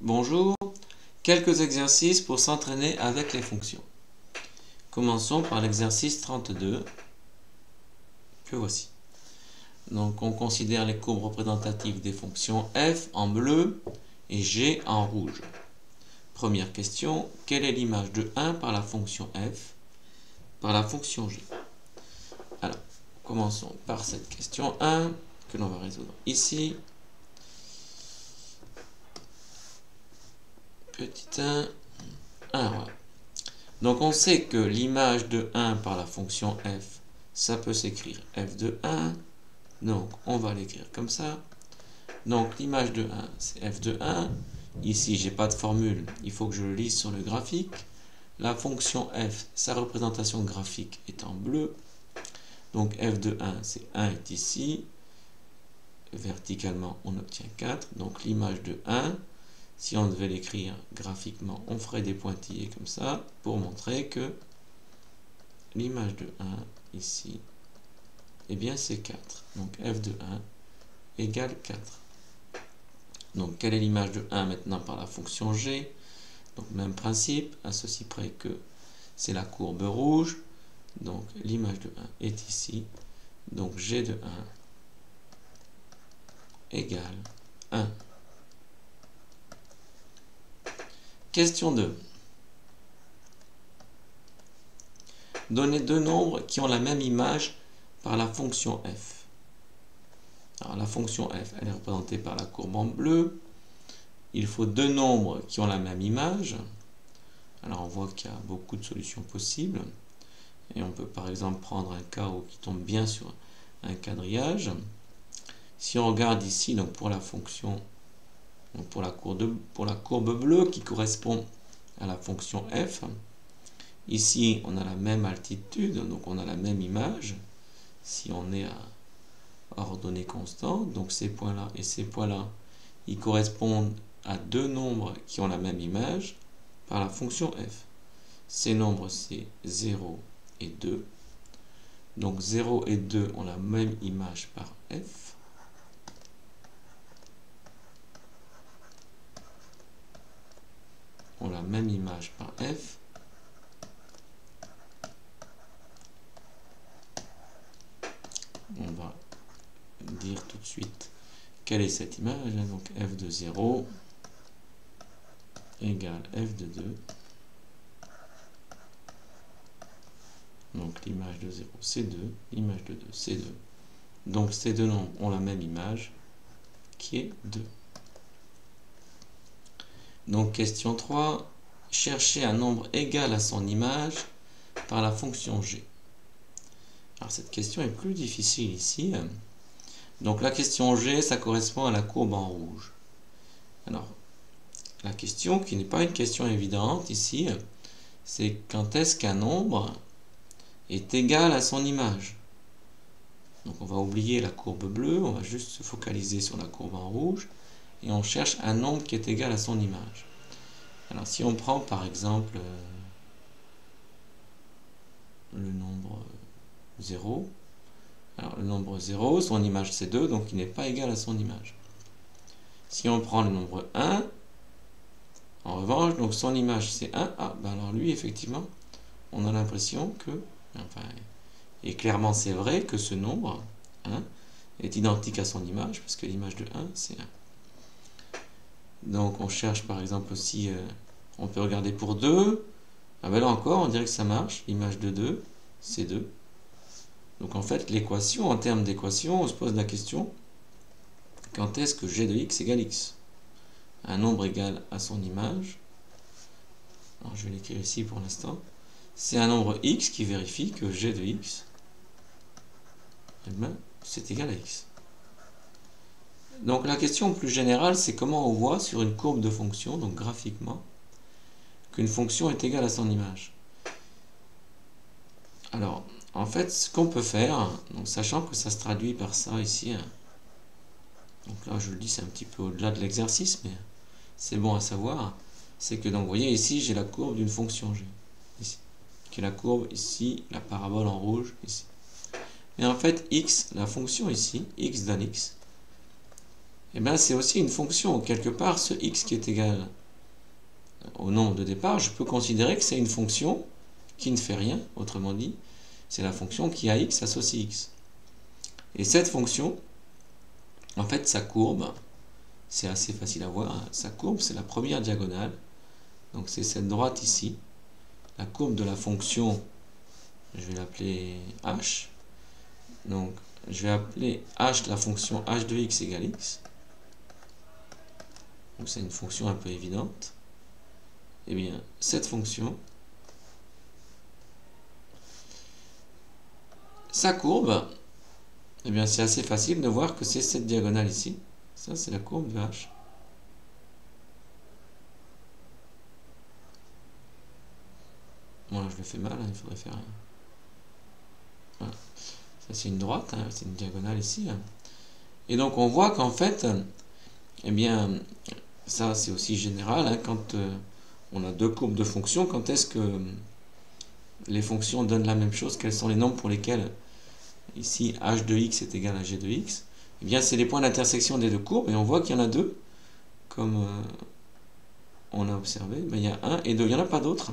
Bonjour, quelques exercices pour s'entraîner avec les fonctions. Commençons par l'exercice 32, que voici. Donc on considère les courbes représentatives des fonctions f en bleu et g en rouge. Première question, quelle est l'image de 1 par la fonction f par la fonction g? Alors, commençons par cette question 1 que l'on va résoudre ici. Petit 1, 1, voilà. Donc on sait que l'image de 1 par la fonction f, ça peut s'écrire f de 1. Donc on va l'écrire comme ça. Donc l'image de 1, c'est f de 1. Ici, j'ai pas de formule, il faut que je le lise sur le graphique. La fonction f, sa représentation graphique est en bleu. Donc f de 1, c'est 1 est ici. Verticalement, on obtient 4. Donc l'image de 1, si on devait l'écrire graphiquement, on ferait des pointillés comme ça pour montrer que l'image de 1 ici, eh bien c'est 4. Donc f de 1 égale 4. Donc quelle est l'image de 1 maintenant par la fonction g? Donc même principe, à ceci près que c'est la courbe rouge. Donc l'image de 1 est ici. Donc g de 1 égale 1. Question 2. Donnez deux nombres qui ont la même image par la fonction f. Alors la fonction f, elle est représentée par la courbe en bleu. Il faut deux nombres qui ont la même image. Alors on voit qu'il y a beaucoup de solutions possibles. Et on peut par exemple prendre un cas qui tombe bien sur un quadrillage. Si on regarde ici, donc pour la fonction, donc pour la courbe bleue qui correspond à la fonction f, ici on a la même altitude, donc on a la même image. Si on est à ordonnée constante, donc ces points-là et ces points-là, ils correspondent à deux nombres qui ont la même image par la fonction f. Ces nombres, c'est 0 et 2. Donc 0 et 2 ont la même image par f. Ont la même image par f. On va dire tout de suite quelle est cette image. Donc f de 0 égale f de 2. Donc l'image de 0 c'est 2, l'image de 2 c'est 2. Donc ces deux nombres ont la même image qui est 2. Donc question 3, chercher un nombre égal à son image par la fonction g. Alors cette question est plus difficile ici. Donc la question g, ça correspond à la courbe en rouge. Alors la question, qui n'est pas une question évidente ici, c'est quand est-ce qu'un nombre est égal à son image. Donc on va oublier la courbe bleue, on va juste se focaliser sur la courbe en rouge, et on cherche un nombre qui est égal à son image. Alors si on prend par exemple le nombre 0, alors le nombre 0, son image c'est 2, donc il n'est pas égal à son image. Si on prend le nombre 1, en revanche, donc son image c'est 1, ben alors lui effectivement, on a l'impression que, enfin, et clairement c'est vrai que ce nombre 1 est identique à son image, parce que l'image de 1 c'est 1. Donc on cherche par exemple aussi, on peut regarder pour 2, ah ben là encore on dirait que ça marche, l'image de 2 c'est 2. Donc en fait l'équation, en termes d'équation, on se pose la question, quand est-ce que g de x égale x? Un nombre égal à son image, alors je vais l'écrire ici pour l'instant, c'est un nombre x qui vérifie que g de x, eh ben, c'est égal à x. Donc la question plus générale, c'est comment on voit sur une courbe de fonction, donc graphiquement, qu'une fonction est égale à son image. Alors, en fait, ce qu'on peut faire, donc sachant que ça se traduit par ça ici, donc là je le dis, c'est un petit peu au-delà de l'exercice, mais c'est bon à savoir, c'est que donc vous voyez ici, j'ai la courbe d'une fonction g, ici, qui est la courbe ici, la parabole en rouge, ici. Mais en fait, x, la fonction ici, x donne x, eh bien c'est aussi une fonction. Quelque part, ce x qui est égal au nombre de départ, je peux considérer que c'est une fonction qui ne fait rien, autrement dit, c'est la fonction qui a x associe x. Et cette fonction, en fait, sa courbe, c'est assez facile à voir, hein. Sa courbe, c'est la première diagonale, donc c'est cette droite ici. La courbe de la fonction, je vais l'appeler h. Donc, je vais appeler h la fonction h de x égale x. Donc, c'est une fonction un peu évidente. Eh bien, cette fonction, sa courbe, eh bien, c'est assez facile de voir que c'est cette diagonale ici. Ça, c'est la courbe de h. Voilà, je le fais mal, hein, il faudrait faire... Voilà. Ça, c'est une droite, hein, c'est une diagonale ici. Hein. Et donc, on voit qu'en fait, eh bien, ça, c'est aussi général, hein, quand on a deux courbes de fonctions, quand est-ce que les fonctions donnent la même chose, quels sont les nombres pour lesquels, ici, h de x est égal à g de x, eh bien, c'est les points d'intersection des deux courbes, et on voit qu'il y en a deux, comme on a observé, mais il y a 1 et 2, il n'y en a pas d'autres.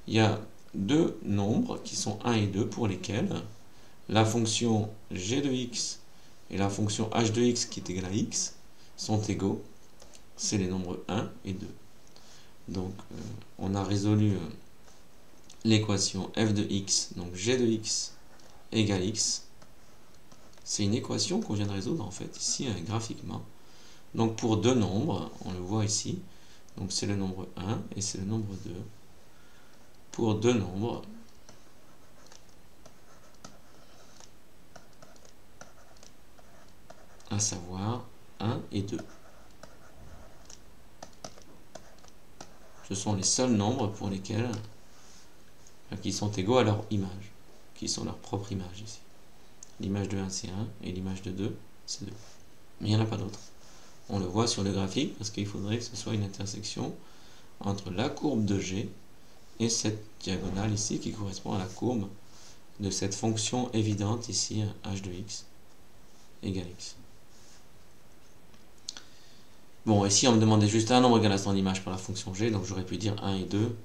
Il y a deux nombres qui sont 1 et 2 pour lesquels la fonction g de x et la fonction h de x qui est égale à x sont égaux. C'est les nombres 1 et 2. Donc, on a résolu l'équation f de x, donc g de x égale x. C'est une équation qu'on vient de résoudre en fait ici graphiquement. Donc pour deux nombres, on le voit ici, donc c'est le nombre 1 et c'est le nombre 2. Pour deux nombres, à savoir 1 et 2. Ce sont les seuls nombres pour lesquels qui sont égaux à leur image, qui sont leur propre image ici. L'image de 1 c'est 1 et l'image de 2 c'est 2. Mais il n'y en a pas d'autres. On le voit sur le graphique parce qu'il faudrait que ce soit une intersection entre la courbe de g et cette diagonale ici qui correspond à la courbe de cette fonction évidente ici, h de x égale x. Bon, ici on me demandait juste un nombre égal à son image par la fonction g, donc j'aurais pu dire 1 et 2.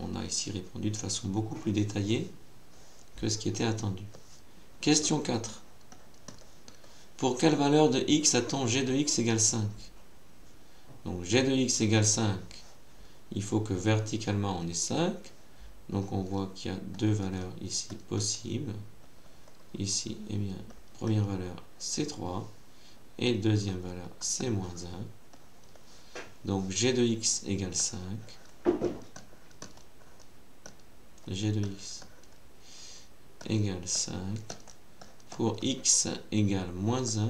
On a ici répondu de façon beaucoup plus détaillée que ce qui était attendu. Question 4. Pour quelle valeur de x a-t-on g de x égale 5? Donc g de x égale 5, il faut que verticalement on ait 5. Donc on voit qu'il y a deux valeurs ici possibles. Ici, eh bien, première valeur c'est 3 et deuxième valeur c'est moins 1. Donc g de x égale 5. G de x égale 5 pour x égale moins 1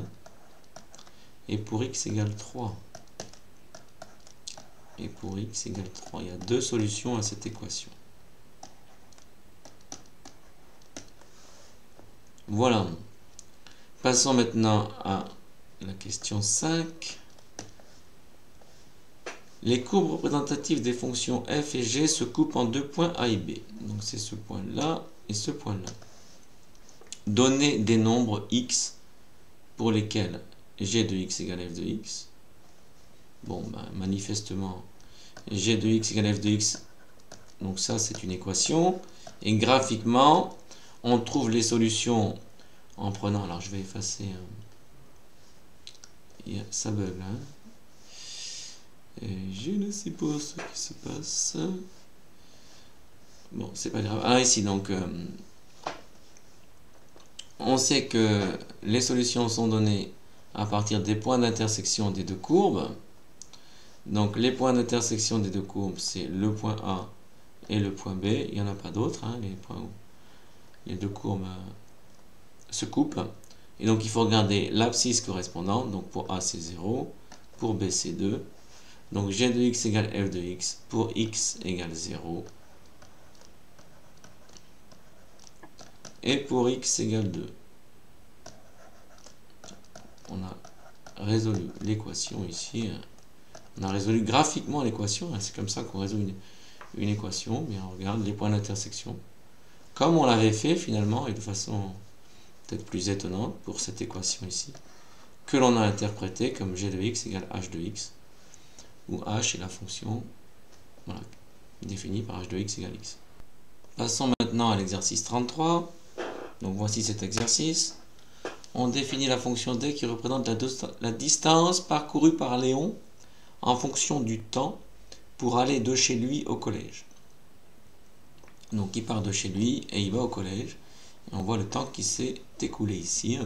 et pour x égale 3. Et pour x égale 3. Il y a deux solutions à cette équation. Voilà. Passons maintenant à la question 5. Les courbes représentatives des fonctions f et g se coupent en deux points a et b. Donc c'est ce point-là et ce point-là. Donnez des nombres x pour lesquels g de x égale f de x. Bon, ben, manifestement, g de x égale f de x, donc ça c'est une équation. Et graphiquement, on trouve les solutions en prenant, alors je vais effacer, ça bug là. Et je ne sais pas ce qui se passe. Bon, c'est pas grave. Alors ici, donc, on sait que les solutions sont données à partir des points d'intersection des deux courbes. Donc les points d'intersection des deux courbes, c'est le point A et le point B. Il n'y en a pas d'autres, hein, les points où les deux courbes se coupent. Et donc il faut regarder l'abscisse correspondante. Donc pour A c'est 0, pour B c'est 2. Donc g de x égale f de x pour x égale 0. Et pour x égale 2. On a résolu l'équation ici. On a résolu graphiquement l'équation. C'est comme ça qu'on résout une équation. Mais on regarde les points d'intersection. Comme on l'avait fait finalement, et de façon peut-être plus étonnante pour cette équation ici. que l'on a interprété comme g de x égale h de x, où h est la fonction voilà, définie par h de x égale x. Passons maintenant à l'exercice 33. Donc voici cet exercice. On définit la fonction d qui représente la distance parcourue par Léon en fonction du temps pour aller de chez lui au collège. Donc il part de chez lui et il va au collège. Et on voit le temps qui s'est écoulé ici.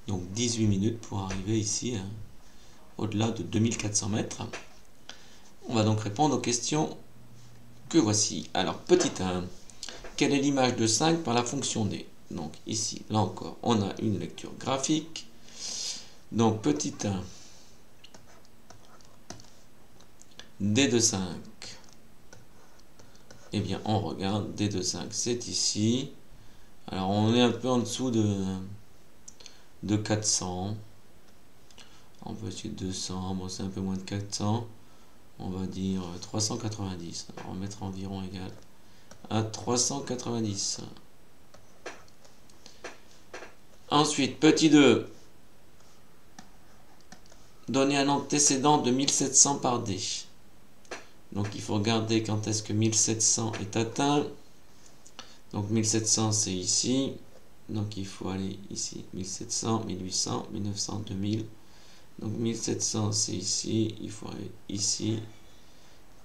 Donc 18 minutes pour arriver ici, au-delà de 2400 mètres. On va donc répondre aux questions que voici. Alors, petit 1. Quelle est l'image de 5 par la fonction d? Donc ici, là encore, on a une lecture graphique. Donc petit 1. d de 5. Eh bien, on regarde, d de 5, c'est ici. Alors, on est un peu en dessous de 400. On peut essayer 200, bon, c'est un peu moins de 400. On va dire 390. Alors, on va mettre environ égal à 390. Ensuite, petit 2. Donner un antécédent de 1700 par d. Donc, il faut regarder quand est-ce que 1700 est atteint. Donc, 1700, c'est ici. Donc, il faut aller ici. 1700, 1800, 1900, 2000. Donc 1700 c'est ici, il faut aller ici.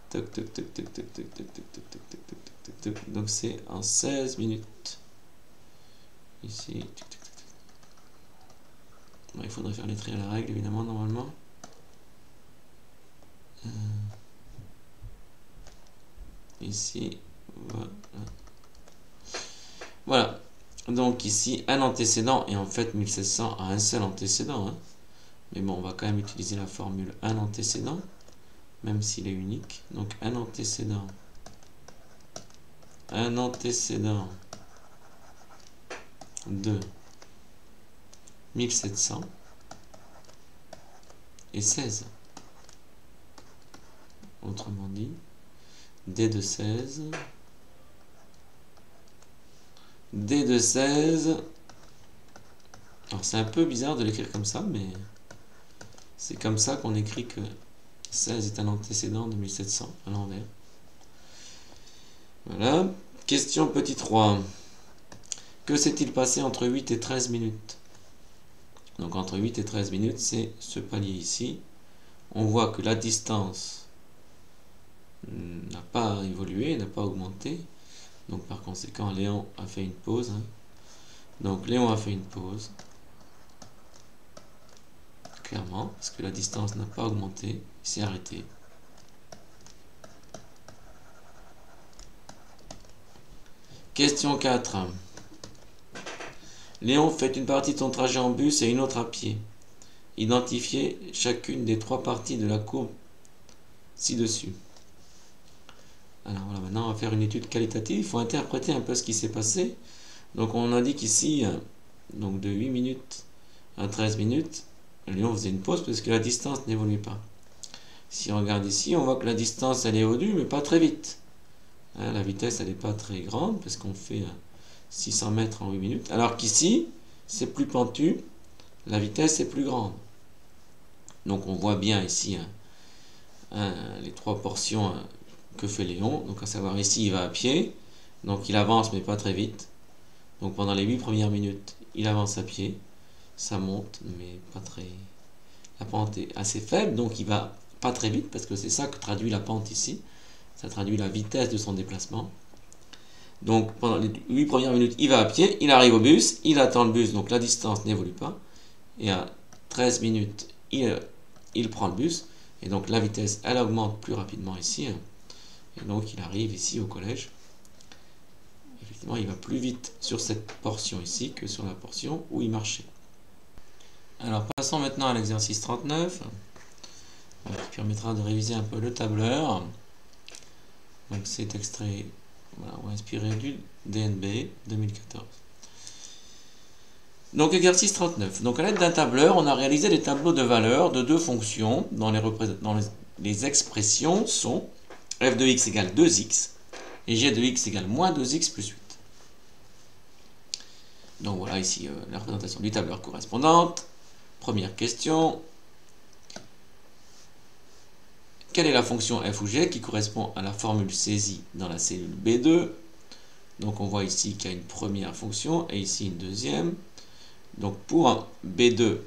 Toc toc toc toc toc toc toc toc toc toc toc toc toc toc. Donc c'est en 16 minutes. Ici. Bon, il faudrait faire les traits à la règle évidemment normalement. Ici, voilà. Voilà. Donc ici un antécédent et en fait 1700 a un seul antécédent. Hein. Mais bon, on va quand même utiliser la formule un antécédent, même s'il est unique. Donc un antécédent de 1700 et 16. Autrement dit, d de 16. d de 16. Alors c'est un peu bizarre de l'écrire comme ça, mais c'est comme ça qu'on écrit que 16 est un antécédent de 1700 à l'envers. Voilà. Question petit 3. Que s'est-il passé entre 8 et 13 minutes? Donc entre 8 et 13 minutes, c'est ce palier ici. On voit que la distance n'a pas évolué, n'a pas augmenté. Donc par conséquent, Léon a fait une pause. Donc Léon a fait une pause. Clairement, parce que la distance n'a pas augmenté, il s'est arrêté. Question 4. Léon fait une partie de son trajet en bus et une autre à pied. Identifiez chacune des 3 parties de la courbe ci-dessus. Alors voilà, maintenant on va faire une étude qualitative. Il faut interpréter un peu ce qui s'est passé. Donc on indique ici, donc de 8 minutes à 13 minutes, Léon faisait une pause parce que la distance n'évolue pas. Si on regarde ici, on voit que la distance elle évolue, mais pas très vite. Hein, la vitesse elle n'est pas très grande parce qu'on fait 600 mètres en 8 minutes. Alors qu'ici, c'est plus pentu, la vitesse est plus grande. Donc on voit bien ici les 3 portions que fait Léon. Donc à savoir ici, il va à pied, donc il avance mais pas très vite. Donc pendant les 8 premières minutes, il avance à pied. Ça monte, mais pas très... La pente est assez faible, donc il va pas très vite, parce que c'est ça que traduit la pente ici. Ça traduit la vitesse de son déplacement. Donc pendant les 8 premières minutes, il va à pied, il arrive au bus, il attend le bus, donc la distance n'évolue pas. Et à 13 minutes, il prend le bus, et donc la vitesse, elle augmente plus rapidement ici. Et donc il arrive ici au collège. Effectivement, il va plus vite sur cette portion ici que sur la portion où il marchait. Alors passons maintenant à l'exercice 39, qui permettra de réviser un peu le tableur. Donc c'est extrait ou inspiré du DNB 2014. Donc exercice 39. Donc à l'aide d'un tableur, on a réalisé des tableaux de valeurs de 2 fonctions dont les expressions sont f de x égale 2x et g de x égale moins 2x plus 8. Donc voilà ici la représentation du tableur correspondante. première question. Quelle est la fonction f ou g qui correspond à la formule saisie dans la cellule B2? Donc on voit ici qu'il y a une première fonction et ici une deuxième. Donc pour B2,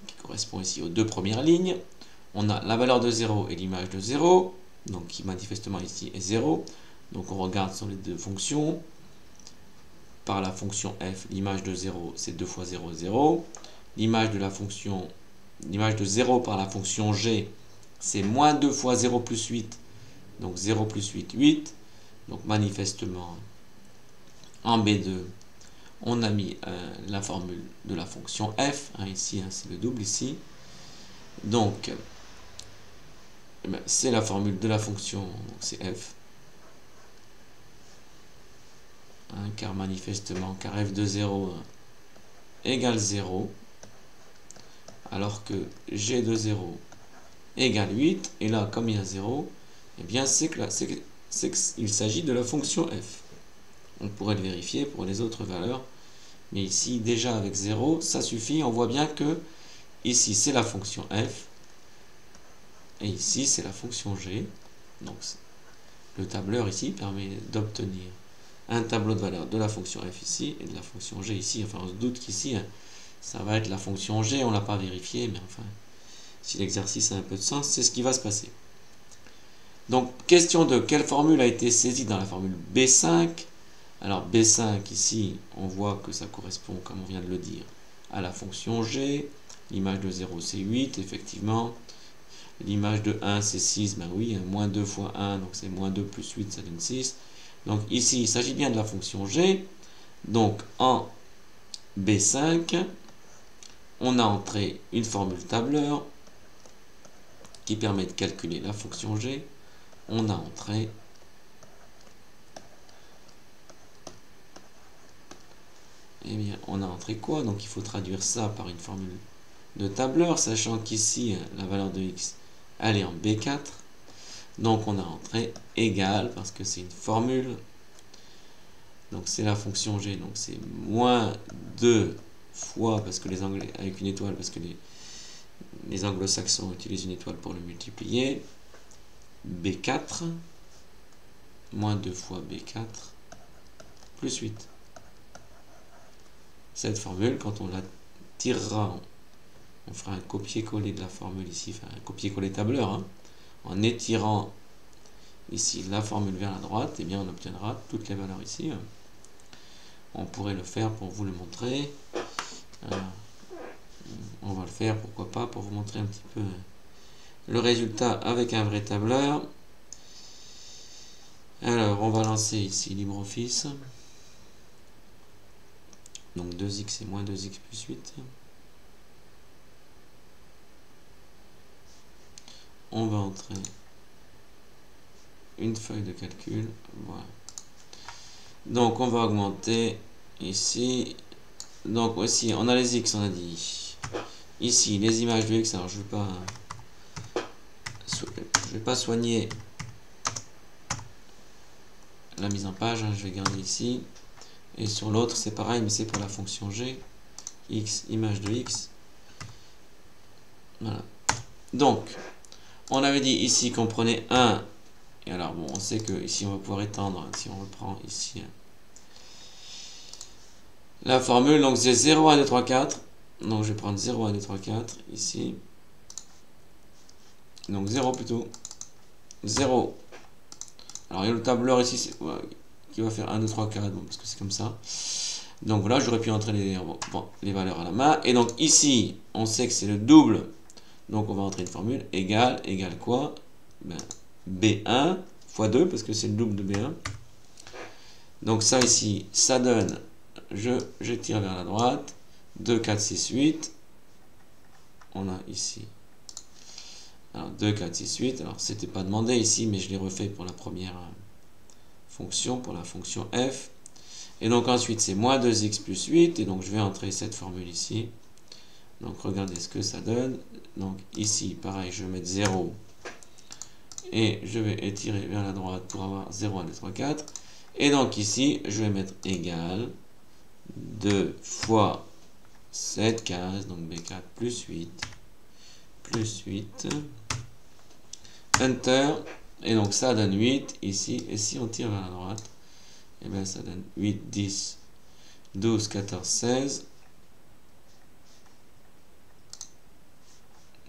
qui correspond ici aux deux premières lignes, on a la valeur de 0 et l'image de 0, donc qui manifestement ici est 0. Donc on regarde sur les deux fonctions. Par la fonction f, l'image de 0, c'est 2 fois 0, 0. L'image de 0 par la fonction g, c'est moins 2 fois 0 plus 8. Donc 0 plus 8, 8. Donc manifestement, en B2, on a mis la formule de la fonction f. Ici, c'est le double ici. Donc, c'est la formule de la fonction, c'est f. Car manifestement, car f de 0 égale 0, alors que g de 0 égale 8, et là, comme il y a 0, eh bien, c'est qu'il s'agit de la fonction f. On pourrait le vérifier pour les autres valeurs, mais ici, déjà avec 0, ça suffit. On voit bien que ici, c'est la fonction f, et ici, c'est la fonction g. Donc, le tableur ici permet d'obtenir un tableau de valeur de la fonction f ici et de la fonction g ici. Enfin, on se doute qu'ici, ça va être la fonction g. On ne l'a pas vérifié, mais enfin, si l'exercice a un peu de sens, c'est ce qui va se passer. Donc, question de quelle formule a été saisie dans la formule B5? Alors, B5, ici, on voit que ça correspond, comme on vient de le dire, à la fonction g. L'image de 0, c'est 8, effectivement. L'image de 1, c'est 6, ben oui, moins 2 fois 1, donc c'est moins 2 plus 8, ça donne 6. Donc ici, il s'agit bien de la fonction g. Donc en B5, on a entré une formule tableur qui permet de calculer la fonction g. On a entré quoi? Donc il faut traduire ça par une formule de tableur, sachant qu'ici, la valeur de x, elle est en B4. Donc on a entré égal, parce que c'est une formule. Donc c'est la fonction g, donc c'est moins 2 fois, parce que les anglais, avec une étoile, parce que les anglo-saxons utilisent une étoile pour le multiplier. B4, moins 2 fois B4, plus 8. Cette formule, quand on la tirera, on fera un copier-coller de la formule ici, enfin un copier-coller tableur, en étirant ici la formule vers la droite, et bien on obtiendra toutes les valeurs ici. On pourrait le faire pour vous le montrer. On va le faire, pourquoi pas, pour vous montrer un petit peu le résultat avec un vrai tableur. Alors, on va lancer ici LibreOffice. Donc 2x et moins 2x plus 8. On va entrer une feuille de calcul. Voilà. Donc on va augmenter ici. Donc aussi, on a les x, on a dit. Ici, les images de x. Alors je vais pas soigner la mise en page. Je vais garder ici. Et sur l'autre, c'est pareil, mais c'est pour la fonction g. X, image de x. Voilà. Donc, on avait dit ici qu'on prenait 1. Et alors, bon, on sait que ici, on va pouvoir étendre. Si on reprend ici la formule, donc c'est 0, 1, 2, 3, 4. Donc, je vais prendre 0, 1, 2, 3, 4 ici. Donc, 0 plutôt. 0. Alors, il y a le tableur ici qui va faire 1, 2, 3, 4. Bon, parce que c'est comme ça. Donc, voilà, j'aurais pu entrer les valeurs à la main. Et donc, ici, on sait que c'est le double. Donc, on va entrer une formule égale quoi? Ben, B1 fois 2, parce que c'est le double de B1. Donc, ça ici, ça donne, je tire vers la droite, 2, 4, 6, 8. On a ici, alors 2, 4, 6, 8. Alors, c'était pas demandé ici, mais je l'ai refait pour la première fonction, pour la fonction f. Et donc, ensuite, c'est moins 2x plus 8. Et donc, je vais entrer cette formule ici. Donc, regardez ce que ça donne. Donc, ici, pareil, je vais mettre 0. Et je vais étirer vers la droite pour avoir 0, 1, 2, 3, 4. Et donc, ici, je vais mettre égal 2 fois 7 cases, donc B4 plus 8, Enter, et donc ça donne 8 ici, et si on tire vers la droite, et bien ça donne 8, 10, 12, 14, 16,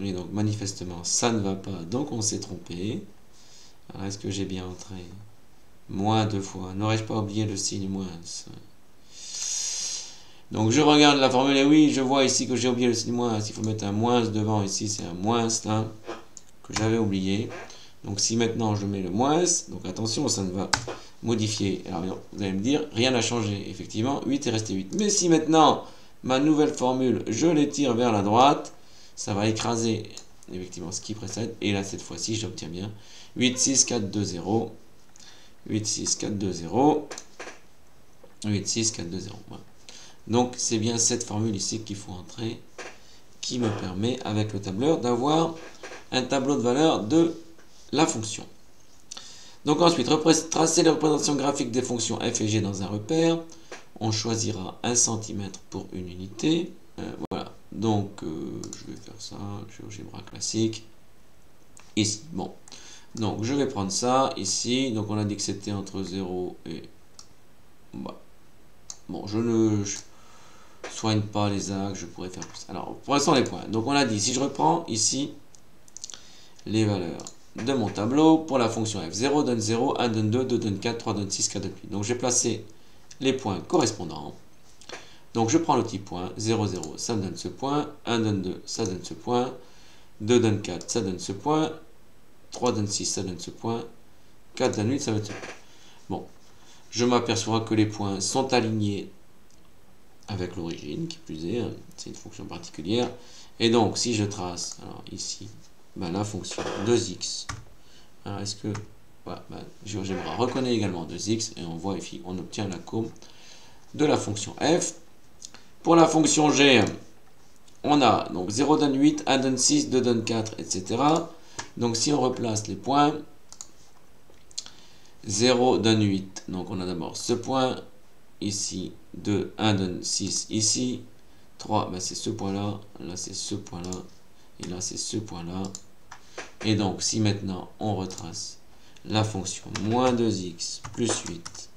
et donc manifestement ça ne va pas, donc on s'est trompé. Alors est-ce que j'ai bien entré? Moins 2 fois, n'aurais-je pas oublié le signe moins? Donc je regarde la formule, et oui, je vois ici que j'ai oublié le signe moins, il faut mettre un moins devant, ici c'est un moins là, que j'avais oublié. Donc si maintenant je mets le moins, donc attention, ça ne va modifier. Alors vous allez me dire, rien n'a changé. Effectivement, 8 est resté 8. Mais si maintenant, ma nouvelle formule, je l'étire vers la droite, ça va écraser effectivement ce qui précède. Et là, cette fois-ci, j'obtiens bien 8, 6, 4, 2, 0. 8, 6, 4, 2, 0. 8, 6, 4, 2, 0. Voilà. Donc c'est bien cette formule ici qu'il faut entrer, qui me permet, avec le tableur, d'avoir un tableau de valeur de la fonction. Donc ensuite, tracer les représentations graphiques des fonctions f et g dans un repère. On choisira 1 cm pour une unité. Voilà, donc je vais faire ça, GeoGebra classique. Ici, bon. Donc je vais prendre ça ici. Donc on a dit que c'était entre 0 et... Bah. Bon, je ne soigne pas les axes, je pourrais faire plus. Alors, pour l'instant les points. Donc on a dit, si je reprends ici les valeurs de mon tableau, pour la fonction f, 0 donne 0, 1 donne 2, 2 donne 4, 3 donne 6, 4 donne 8. Donc j'ai placé les points correspondants. Donc je prends le petit point, 0, 0, ça me donne ce point, 1 donne 2, ça donne ce point, 2 donne 4, ça donne ce point, 3 donne 6, ça donne ce point, 4 donne 8, ça donne ce point. Bon, je m'aperçois que les points sont alignés avec l'origine, qui plus est, c'est une fonction particulière. Et donc, si je trace, alors ici, ben, la fonction 2x, alors est-ce que, voilà, ben, GeoGebra reconnaît également 2x, et on voit ici, on obtient la courbe de la fonction f. Pour la fonction g, on a donc 0 donne 8, 1 donne 6, 2 donne 4, etc. Donc si on replace les points, 0 donne 8, donc on a d'abord ce point, ici, 2, 1 donne 6, ici, 3, ben c'est ce point-là, là c'est ce point-là, et là c'est ce point-là. Et donc, si maintenant on retrace la fonction moins 2x plus 8,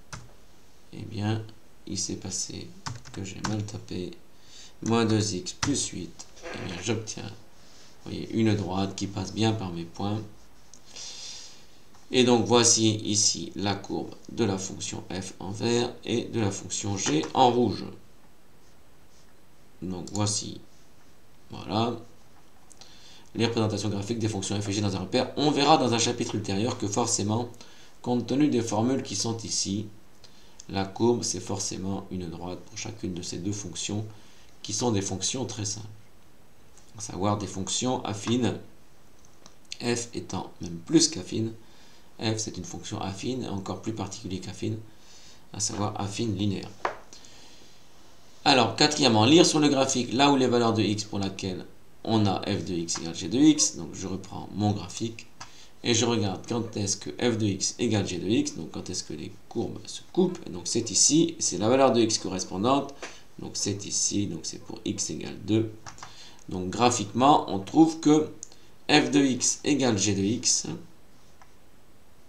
eh bien, il s'est passé que j'ai mal tapé, moins 2x plus 8, eh bien, j'obtiens, vous voyez, une droite qui passe bien par mes points. Et donc, voici ici la courbe de la fonction f en vert et de la fonction g en rouge. Donc, voici, voilà, les représentations graphiques des fonctions f et g dans un repère. On verra dans un chapitre ultérieur que forcément, compte tenu des formules qui sont ici, la courbe, c'est forcément une droite pour chacune de ces deux fonctions, qui sont des fonctions très simples. À savoir des fonctions affines, f étant même plus qu'affine. F, c'est une fonction affine, encore plus particulier qu'affine, à savoir affine linéaire. Alors, quatrièmement, lire sur le graphique là où les valeurs de x pour laquelle on a f de x égale g de x. Donc, je reprends mon graphique et je regarde quand est-ce que f de x égale g de x. Donc, quand est-ce que les courbes se coupent. Donc, c'est ici, c'est la valeur de x correspondante. Donc, c'est ici, donc c'est pour x égale 2. Donc, graphiquement, on trouve que f de x égale g de x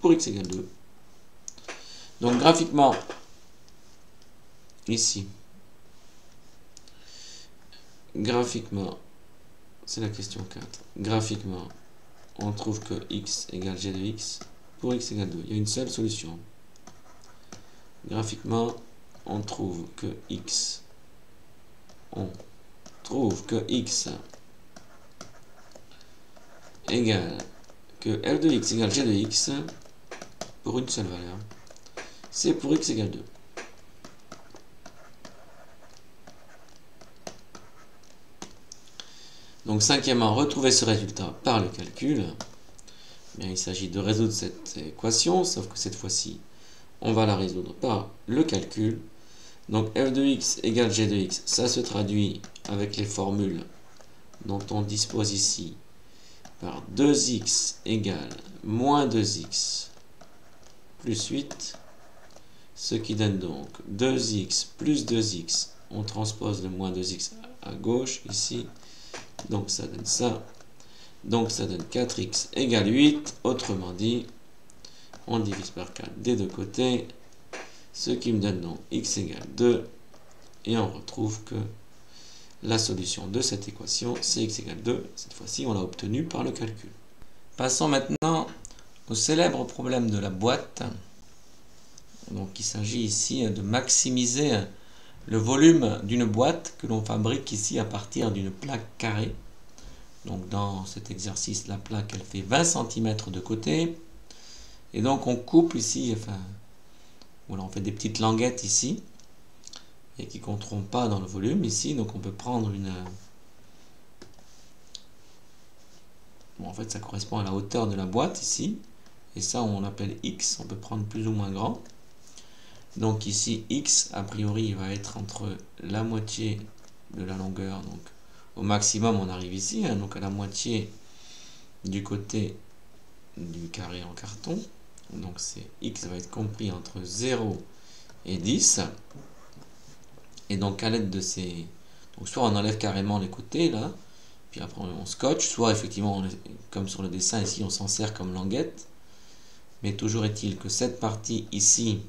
pour x égale 2. Donc, graphiquement, ici, graphiquement, c'est la question 4. Graphiquement, on trouve que x égale g de x pour x égale 2. Il y a une seule solution. Graphiquement, on trouve que x égale que f de x égale g de x pour une seule valeur. C'est pour x égale 2. Donc, cinquièmement, retrouver ce résultat par le calcul. Bien, il s'agit de résoudre cette équation, sauf que cette fois-ci, on va la résoudre par le calcul. Donc, f de x égale g de x, ça se traduit avec les formules dont on dispose ici par 2x égale moins 2x plus 8, ce qui donne donc 2x plus 2x, on transpose le moins 2x à gauche ici. Donc ça donne ça. Donc ça donne 4x égale 8. Autrement dit, on divise par 4 des deux côtés. Ce qui me donne donc x égale 2. Et on retrouve que la solution de cette équation, c'est x égale 2. Cette fois-ci, on l'a obtenue par le calcul. Passons maintenant au célèbre problème de la boîte. Donc il s'agit ici de maximiser le volume d'une boîte que l'on fabrique ici à partir d'une plaque carrée. Donc dans cet exercice, la plaque elle fait 20 cm de côté. Et donc on coupe ici, enfin, voilà, on fait des petites languettes ici, et qui ne compteront pas dans le volume ici. Donc on peut prendre une... Bon, en fait ça correspond à la hauteur de la boîte ici. Et ça on l'appelle x, on peut prendre plus ou moins grand. Donc ici, x, a priori, va être entre la moitié de la longueur. Donc au maximum, on arrive ici, hein, donc à la moitié du côté du carré en carton. Donc c'est x va être compris entre 0 et 10. Et donc à l'aide de ces... Donc soit on enlève carrément les côtés, là, puis après on scotche, soit effectivement, comme sur le dessin ici, on s'en sert comme languette. Mais toujours est-il que cette partie ici...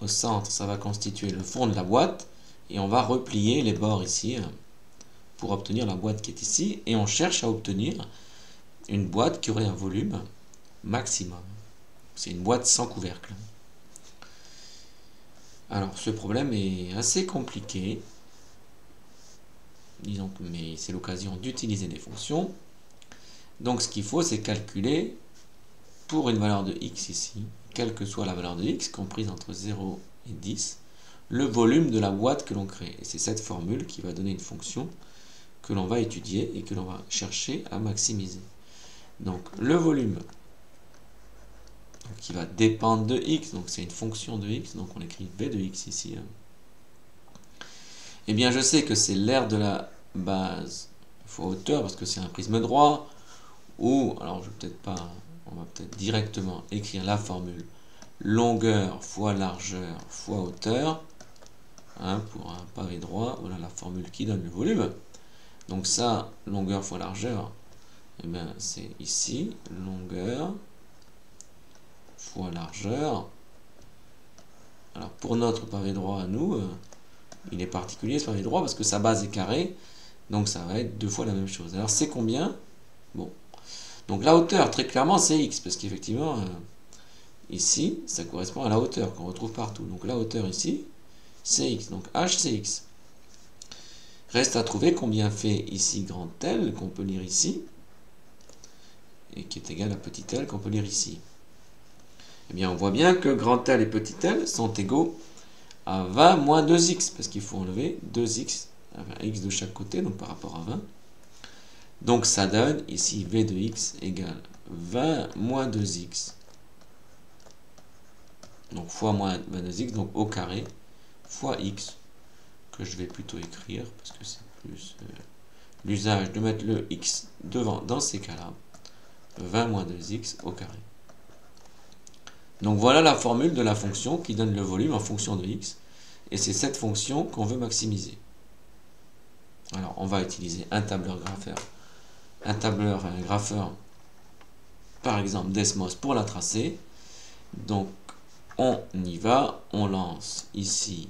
Au centre, ça va constituer le fond de la boîte et on va replier les bords ici pour obtenir la boîte qui est ici et on cherche à obtenir une boîte qui aurait un volume maximum. C'est une boîte sans couvercle. Alors ce problème est assez compliqué, disons, mais c'est l'occasion d'utiliser des fonctions. Donc ce qu'il faut, c'est calculer pour une valeur de x ici, quelle que soit la valeur de x, comprise entre 0 et 10, le volume de la boîte que l'on crée. Et c'est cette formule qui va donner une fonction que l'on va étudier et que l'on va chercher à maximiser. Donc le volume qui va dépendre de x, donc c'est une fonction de x, donc on écrit v de x ici. Eh bien je sais que c'est l'aire de la base fois hauteur, parce que c'est un prisme droit, ou, alors je vais peut-être pas... On va peut-être directement écrire la formule longueur fois largeur fois hauteur, hein, pour un pavé droit. Voilà la formule qui donne le volume. Donc ça, longueur fois largeur, eh bien c'est ici, longueur fois largeur. Alors pour notre pavé droit à nous, il est particulier ce pavé droit parce que sa base est carrée, donc ça va être 2 fois la même chose. Alors c'est combien? Bon. Donc la hauteur, très clairement, c'est x, parce qu'effectivement, ici, ça correspond à la hauteur qu'on retrouve partout. Donc la hauteur ici, c'est x. Donc h, c'est x. Reste à trouver combien fait ici grand L, qu'on peut lire ici, et qui est égal à petit l, qu'on peut lire ici. Eh bien, on voit bien que grand L et petit l sont égaux à 20 moins 2x, parce qu'il faut enlever 2x, enfin, x de chaque côté, donc par rapport à 20. Donc ça donne ici v de x égale 20 moins 2x. Donc fois moins 22x, donc au carré, fois x, que je vais plutôt écrire, parce que c'est plus l'usage de mettre le x devant dans ces cas-là. 20 moins 2x au carré. Donc voilà la formule de la fonction qui donne le volume en fonction de x. Et c'est cette fonction qu'on veut maximiser. Alors on va utiliser un tableur grapheur. Un graffeur, par exemple Desmos, pour la tracer. Donc on y va, on lance ici.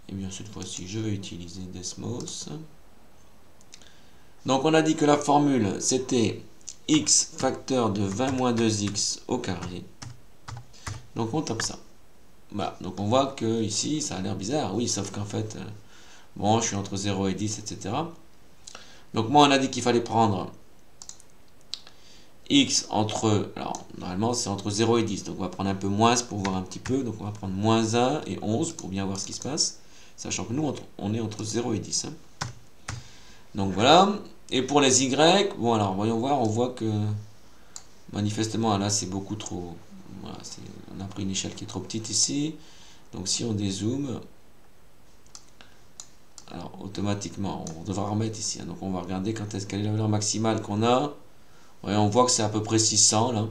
Et bien cette fois-ci, je vais utiliser Desmos. Donc on a dit que la formule, c'était x facteur de 20 moins 2x au carré. Donc on tape ça. Voilà, donc on voit que ici, ça a l'air bizarre. Oui, sauf qu'en fait, bon, je suis entre 0 et 10, etc. Donc moi, on a dit qu'il fallait prendre x entre... Alors, normalement, c'est entre 0 et 10. Donc on va prendre un peu moins pour voir un petit peu. Donc on va prendre moins 1 et 11 pour bien voir ce qui se passe. Sachant que nous, on est entre 0 et 10. Hein. Donc voilà. Et pour les y, bon alors, voyons voir. On voit que, manifestement, là, c'est beaucoup trop... Voilà, on a pris une échelle qui est trop petite ici. Donc si on dézoome... Alors, automatiquement, on devra remettre ici. Hein. Donc, on va regarder quelle est la valeur maximale qu'on a. Ouais, on voit que c'est à peu près 600, là.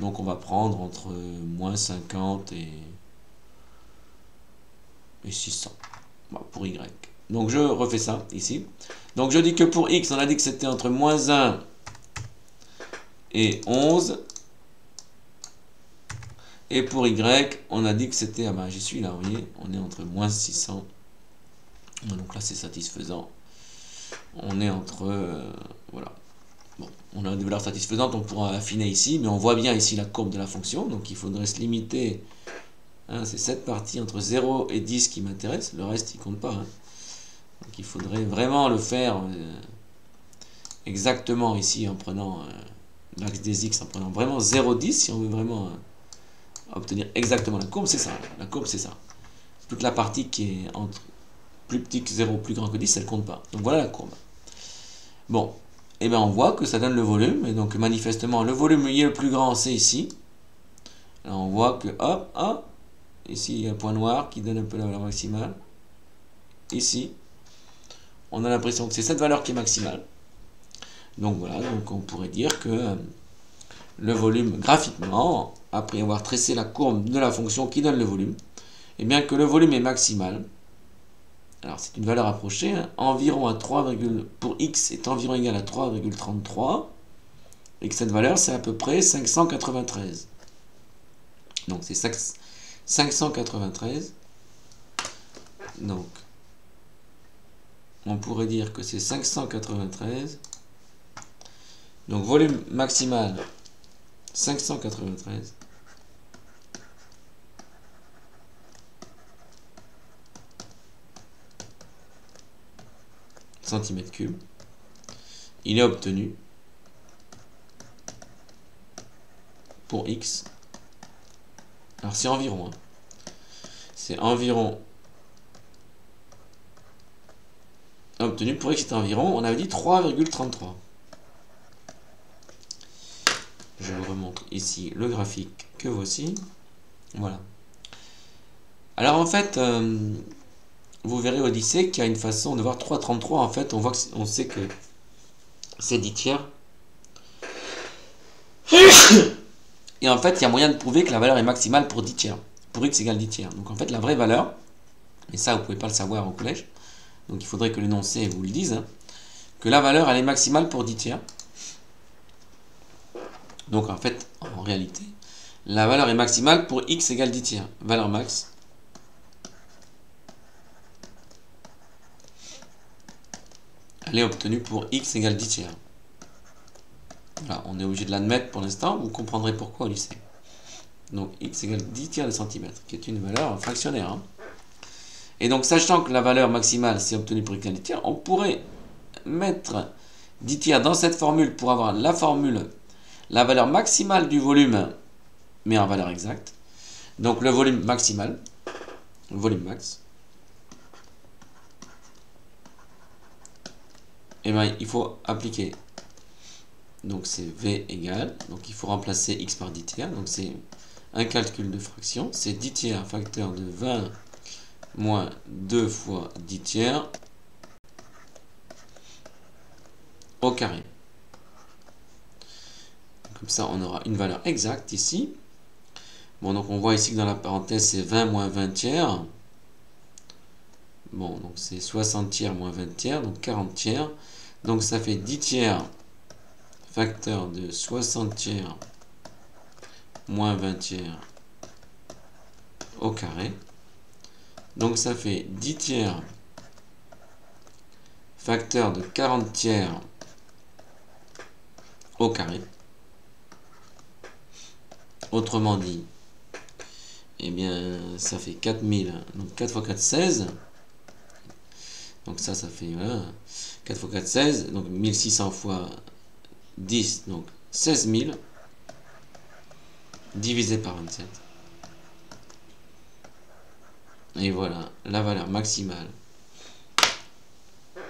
Donc, on va prendre entre moins 50 et... et 600 pour y. Donc je refais ça ici. Donc je dis que pour x, on a dit que c'était entre moins 1 et 11. Et pour y, on a dit que c'était, ah ben j'y suis là, vous voyez, on est entre moins 600. Donc là c'est satisfaisant. On est entre, voilà. Bon, on a des valeurs satisfaisantes, on pourra affiner ici, mais on voit bien ici la courbe de la fonction, donc il faudrait se limiter. Hein, c'est cette partie entre 0 et 10 qui m'intéresse, le reste il compte pas. Hein. Donc il faudrait vraiment le faire exactement ici en prenant l'axe des x, en prenant vraiment 0,10 si on veut vraiment obtenir exactement la courbe, c'est ça. La courbe c'est ça. Toute la partie qui est entre plus petit que 0, plus grand que 10, elle compte pas. Donc voilà la courbe. Bon, et bien on voit que ça donne le volume, et donc manifestement le volume est le plus grand, c'est ici. Alors on voit que hop, hop, ici il y a un point noir qui donne un peu la valeur maximale. Ici, on a l'impression que c'est cette valeur qui est maximale. Donc voilà, donc on pourrait dire que le volume graphiquement, après avoir tracé la courbe de la fonction qui donne le volume, et bien que le volume est maximal. Alors c'est une valeur approchée, hein, environ à 3, pour x est environ égal à 3,33, et que cette valeur c'est à peu près 593. Donc c'est 593. Donc on pourrait dire que c'est 593. Donc volume maximal 593. Centimètres cubes. Il est obtenu pour x. Alors c'est environ. Hein. C'est environ. Obtenu pour x c'est environ. On avait dit 3,33. Je vous remontre ici le graphique que voici. Voilà. Alors en fait, vous verrez au lycée qu'il y a une façon de voir 3,33. En fait, on sait que c'est 10 tiers. Et en fait, il y a moyen de prouver que la valeur est maximale pour 10 tiers. Pour x égale 10 tiers. Donc en fait, la vraie valeur, et ça vous ne pouvez pas le savoir au collège, donc il faudrait que l'énoncé vous le dise, hein, que la valeur elle est maximale pour 10 tiers. Donc en fait, en réalité, la valeur est maximale pour x égale 10 tiers. Valeur max. Elle est obtenue pour x égale 10 tiers. Voilà, on est obligé de l'admettre pour l'instant, vous comprendrez pourquoi au lycée. Donc x égale 10 tiers de centimètre, qui est une valeur fractionnaire. Hein. Et donc sachant que la valeur maximale c'est obtenue pour x égale 10 tiers, on pourrait mettre 10 tiers dans cette formule pour avoir la formule, la valeur maximale du volume, mais en valeur exacte. Donc le volume maximal, le volume max. Et bien il faut appliquer. Donc c'est V égale, donc il faut remplacer x par 10 tiers, donc c'est un calcul de fraction, c'est 10 tiers facteur de 20 moins 2 fois 10 tiers au carré. Comme ça on aura une valeur exacte ici. Bon donc on voit ici que dans la parenthèse c'est 20 moins 20 tiers. Bon donc c'est 60 tiers moins 20 tiers, donc 40 tiers. Donc ça fait 10 tiers facteur de 60 tiers moins 20 tiers au carré. Donc ça fait 10 tiers facteur de 40 tiers au carré. Autrement dit, eh bien ça fait 4000, donc 4 fois 4, 16. Donc ça fait voilà, 4 fois 4, 16, donc 1600 fois 10, donc 16 000 divisé par 27. Et voilà la valeur maximale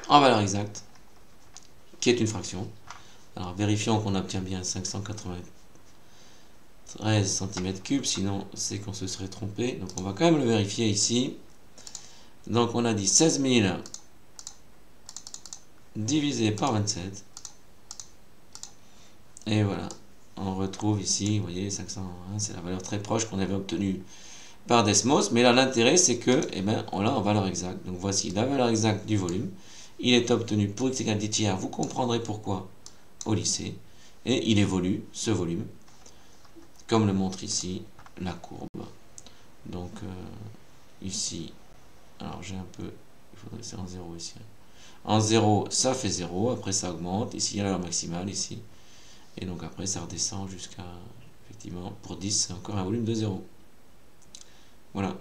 en valeur exacte, qui est une fraction. Alors vérifions qu'on obtient bien 593 cm3, sinon c'est qu'on se serait trompé. Donc on va quand même le vérifier ici. Donc on a dit 16 000 divisé par 27. Et voilà, on retrouve ici, vous voyez, 501, c'est la valeur très proche qu'on avait obtenue par Desmos, mais là l'intérêt c'est que, eh ben, on l'a en valeur exacte. Donc voici la valeur exacte du volume. Il est obtenu pour x égale 10 tiers, vous comprendrez pourquoi au lycée. Et il évolue, ce volume, comme le montre ici la courbe. Donc ici, alors j'ai un peu, il faudrait c'est en 0 ici. En 0, ça fait 0, après ça augmente, ici il y a la valeur maximale, ici. Et donc après ça redescend jusqu'à, effectivement, pour 10, c'est encore un volume de 0. Voilà.